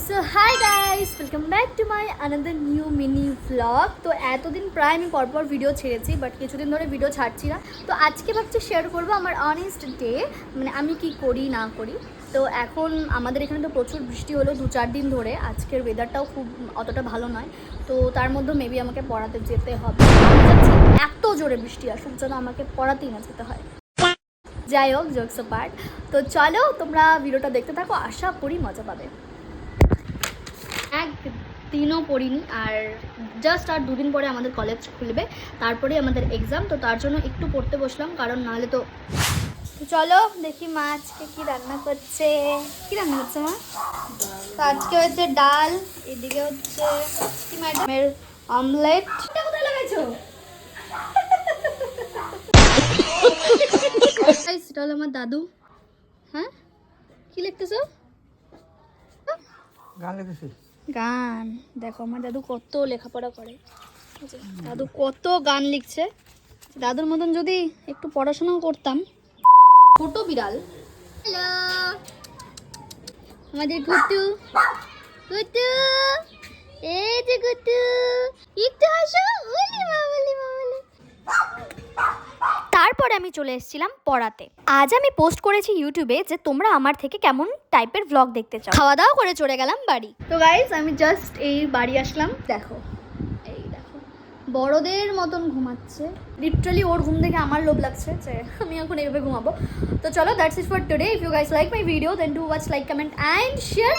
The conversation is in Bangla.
So hi guys, welcome back to my another new mini vlog. তো এতদিন প্রায় আমি পরপর ভিডিও ছেড়েছি, বাট কিছুদিন ধরে ভিডিও ছাড়ছি না। তো আজকে ভাবছি শেয়ার করবো আমার অনেস্ট ডে, মানে আমি কি করি না করি। তো এখন আমাদের এখানে তো প্রচুর বৃষ্টি হলো 2-4 দিন ধরে। আজকের ওয়েদারটাও খুব অতটা ভালো নয়, তো তার মধ্যে মেবি আমাকে পড়াতে যেতে হবে। আমি যাচ্ছি, এত জোরে বৃষ্টি আসুক যেন আমাকে পড়াতেই না যেতে হয়। যাই হোক, জোকস পার্ট। তো চলো তোমরা ভিডিওটা দেখতে থাকো, আশা করি মজা পাবে। একদিনও পড়িনি, আর জাস্ট আর 2 দিন পরে আমাদের কলেজ খুলবে, তারপরে আমাদের এক্সাম। তো তার জন্য একটু পড়তে বসলাম, কারণ নাহলে তো চলো দেখি মা আজকে কি রান্না করছে। কি রান্না করছে মা? তো আজকে হচ্ছে ডাল, এদিকে হচ্ছে কি ম্যাডামের অমলেট। কোথায় লাগাইছো? সেটা হলো আমার দাদু। হ্যাঁ, কি লিখতেছো? গান লিখেছি। গান দেখো, আমার দাদু কত লেখাপড়া করে। দাদু কত গান লিখছে। দাদুর মতন যদি একটু পড়াশোনাও করতাম। ছোট বিড়াল। হ্যালো আমাদের গুট্টু। গুট্টু, এই যে গুট্টু, একটু হাসো। বলি মা, বলি মা, বলি। তারপরে আমি চলে এসেছিলাম পড়াতে। আজ আমি পোস্ট করেছি ইউটিউবে যে তোমরা আমার থেকে কেমন টাইপের ব্লগ দেখতে চাও। খাওয়া দাওয়া করে চলে গেলাম বাড়ি। তো গাইস, আমি জাস্ট এই বাড়ি আসলাম। দেখো, এই দেখো, বড়দের মতন ঘুমাচ্ছে। লিটারালি ওর ঘুম দেখে আমার লোভ লাগছে যে আমি এখন এইভাবে ঘুমাবো। তো চলো, that's it for today. If you guys like my video then do watch, like, comment and share.